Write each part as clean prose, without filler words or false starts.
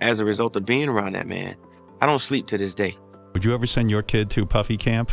as a result of being around that man. I don't sleep to this day. Would you ever send your kid to puffy camp?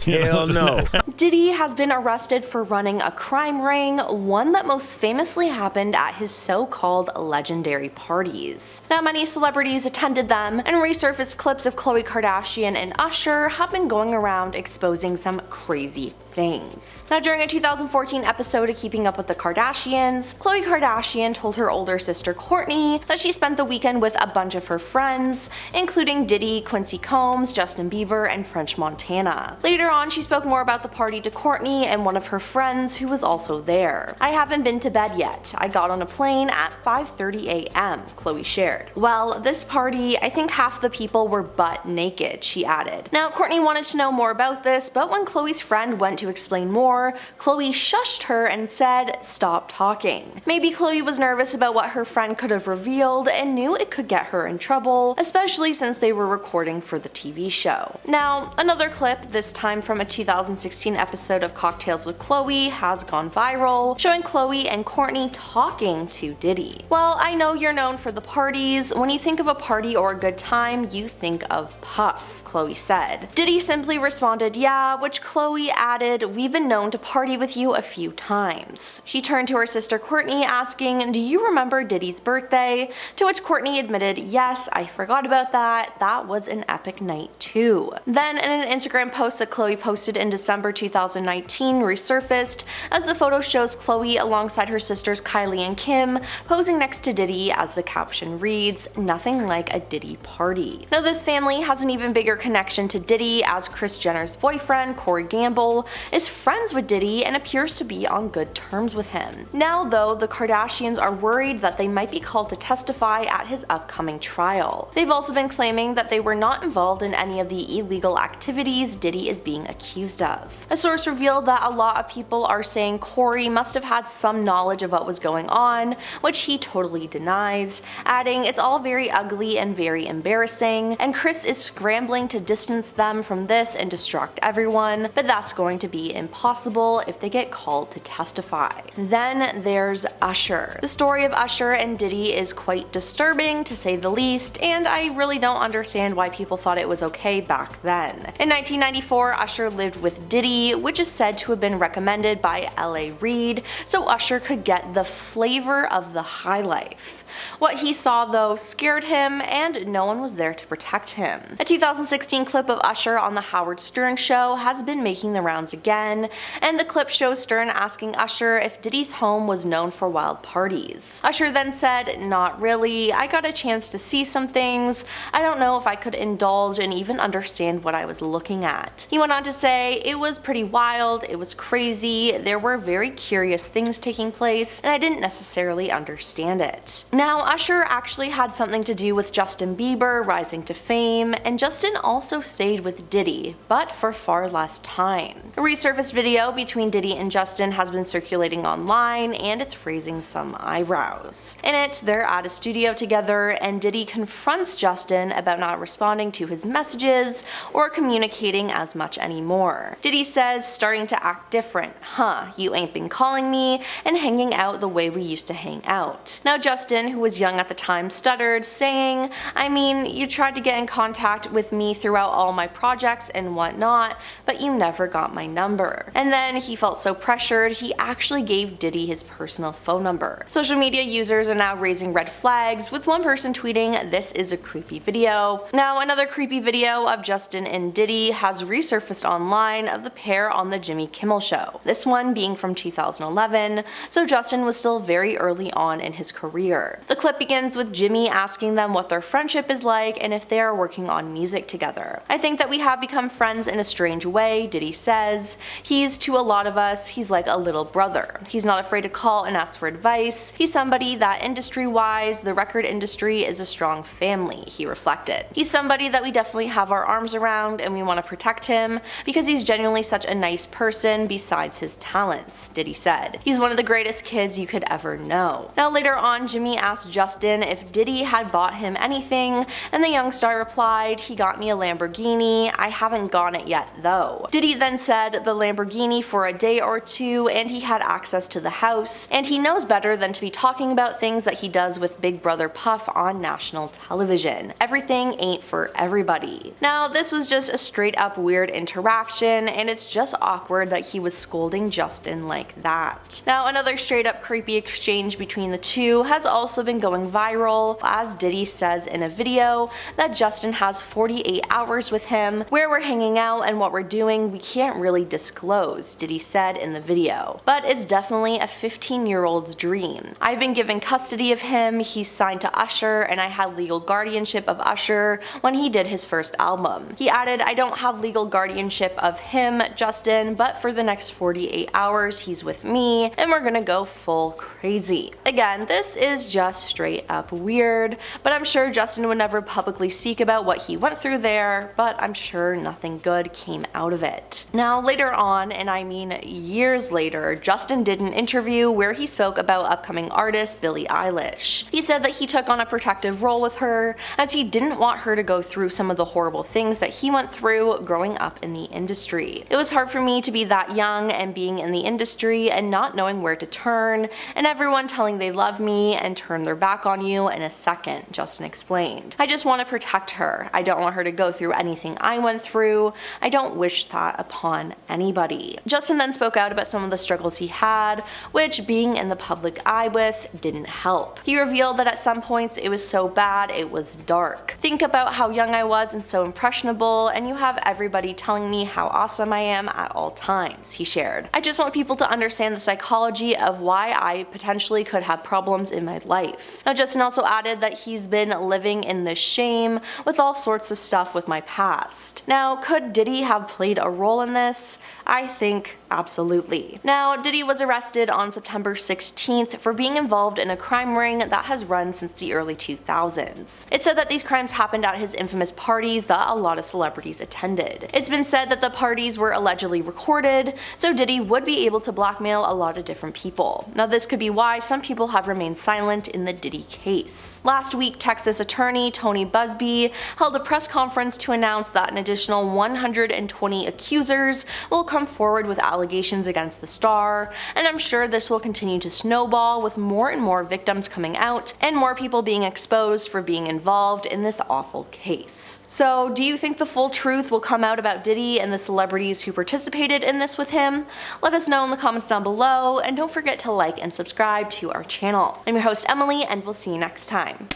Hell no. Diddy has been arrested for running a crime ring, one that most famously happened at his so-called legendary parties. Now, many celebrities attended them, and resurfaced clips of Khloe Kardashian and Usher have been going around exposing some crazy things. Now, during a 2014 episode of Keeping Up with the Kardashians, Khloe Kardashian told her older sister Kourtney that she spent the weekend with a bunch of her friends, including Diddy, Quincy Combs, Justin Bieber, and French Montana. Later on, she spoke more about the party to Kourtney and one of her friends who was also there. "I haven't been to bed yet. I got on a plane at 5:30 a.m., Khloe shared. "Well, this party, I think half the people were butt naked," she added. Now, Kourtney wanted to know more about this, but when Khloe's friend went to explain more, Khloe shushed her and said, "Stop talking." Maybe Khloe was nervous about what her friend could have revealed and knew it could get her in trouble, especially since they were recording for the TV show. Now, another clip, this time from a 2016 episode of Cocktails with Khloe, has gone viral, showing Khloe and Kourtney talking to Diddy. "Well, I know you're known for the parties. When you think of a party or a good time, you think of Puff," Khloe said. Diddy simply responded, "Yeah," which Khloe added, "We've been known to party with you a few times." She turned to her sister Kourtney asking, "Do you remember Diddy's birthday?" To which Kourtney admitted, "Yes, I forgot about that. That was an epic night too." Then in an Instagram post that Khloe posted in December 2019 resurfaced, as the photo shows Khloe alongside her sisters Kylie and Kim posing next to Diddy, as the caption reads, "Nothing like a Diddy party." Now, this family has an even bigger connection to Diddy, as Kris Jenner's boyfriend, Corey Gamble, is friends with Diddy and appears to be on good terms with him. Now, though, the Kardashians are worried that they might be called to testify at his upcoming trial. They've also been claiming that they were not involved in any of the illegal activities Diddy is being accused of. A source revealed that a lot of people are saying Corey must have had some knowledge of what was going on, which he totally denies, adding, "It's all very ugly and very embarrassing, and Kris is scrambling to distance them from this and distract everyone, but that's going to be impossible if they get called to testify." Then there's Usher. The story of Usher and Diddy is quite disturbing, to say the least, and I really don't understand why people thought it was okay back then. In 1994, Usher lived with Diddy, which is said to have been recommended by L.A. Reid, so Usher could get the flavor of the high life. What he saw, though, scared him, and no one was there to protect him. A 2016 clip of Usher on the Howard Stern show has been making the rounds again, and the clip shows Stern asking Usher if Diddy's home was known for wild parties. Usher then said, "Not really. I got a chance to see some things. I don't know if I could indulge and even understand what I was looking at." He went on to say, "It was pretty wild, it was crazy, there were very curious things taking place, and I didn't necessarily understand it." Now, Usher actually had something to do with Justin Bieber rising to fame, and Justin also stayed with Diddy, but for far less time. A resurfaced video between Diddy and Justin has been circulating online, and it's raising some eyebrows. In it, they're at a studio together, and Diddy confronts Justin about not responding to his messages or communicating as much anymore. Diddy says, "Starting to act different, huh? You ain't been calling me and hanging out the way we used to hang out." Now, Justin, who was young at the time, stuttered, saying, "I mean, you tried to get in contact with me throughout all my projects and whatnot, but you never got my number." And then he felt so pressured, he actually gave Diddy his personal phone number. Social media users are now raising red flags, with one person tweeting, "This is a creepy video." Now, another creepy video of Justin and Diddy has resurfaced online of the pair on the Jimmy Kimmel Show, this one being from 2011, so Justin was still very early on in his career. The clip begins with Jimmy asking them what their friendship is like and if they are working on music together. "I think that we have become friends in a strange way," Diddy says. "He's, to a lot of us, he's like a little brother. He's not afraid to call and ask for advice. He's somebody that industry-wise, the record industry is a strong family," he reflected. "He's somebody that we definitely have our arms around, and we want to protect him because he's genuinely such a nice person besides his talents," Diddy said. "He's one of the greatest kids you could ever know." Now, later on, Jimmy asked Justin if Diddy had bought him anything, and the young star replied, "He got me a Lamborghini, I haven't gotten it yet though." Diddy then said the Lamborghini for a day or two, and he had access to the house, and he knows better than to be talking about things that he does with Big Brother Puff on national television. Everything ain't for everybody. Now, this was just a straight up weird interaction, and it's just awkward that he was scolding Justin like that. Now, another straight up creepy exchange between the two has also been going viral, as Diddy says in a video that Justin has 48 hours with him. Where we're hanging out and what we're doing we can't really disclose, Diddy said in the video, but it's definitely a 15-year-old's dream. I've been given custody of him, he's signed to Usher, and I had legal guardianship of Usher when he did his first album. He added, "I don't have legal guardianship of him, Justin, but for the next 48 hours he's with me, and we're gonna go full crazy." Again, this is just straight up weird, but I'm sure Justin would never publicly speak about what he went through there, but I'm sure nothing good came out of it. Now, later on, and I mean years later, Justin did an interview where he spoke about upcoming artist Billie Eilish. He said that he took on a protective role with her, as he didn't want her to go through some of the horrible things that he went through growing up in the industry. "It was hard for me to be that young and being in the industry and not knowing where to turn, and everyone telling they love me and turn their back on you in a second," Justin explained. "I just want to protect her. I don't want her to go through anything I went through. I don't wish that upon anybody." Justin then spoke out about some of the struggles he had, which being in the public eye with didn't help. He revealed that at some points it was so bad it was dark. "Think about how young I was and so impressionable, and you have everybody telling me how awesome I am at all times," he shared. "I just want people to understand the psychology of why I potentially could have problems in my life." Now, Justin also added that he's been living in this shame with all sorts of stuff with my past. Now, could Diddy have played a role in this? I think absolutely. Now, Diddy was arrested on September 16th for being involved in a crime ring that has run since the early 2000s. It said that these crimes happened at his infamous parties that a lot of celebrities attended. It's been said that the parties were allegedly recorded, so Diddy would be able to blackmail a lot of different people. Now, this could be why some people have remained silent in the Diddy case. Last week, Texas attorney Tony Busby held a press conference to announce that an additional 120 accusers will come forward with allegations against the star, and I'm sure this will continue to snowball with more and more victims coming out and more people being exposed for being involved in this awful case. So, do you think the full truth will come out about Diddy and the celebrities who participated in this with him? Let us know in the comments down below, and don't forget to like and subscribe to our channel. I'm your host Emily, and we'll see you next time.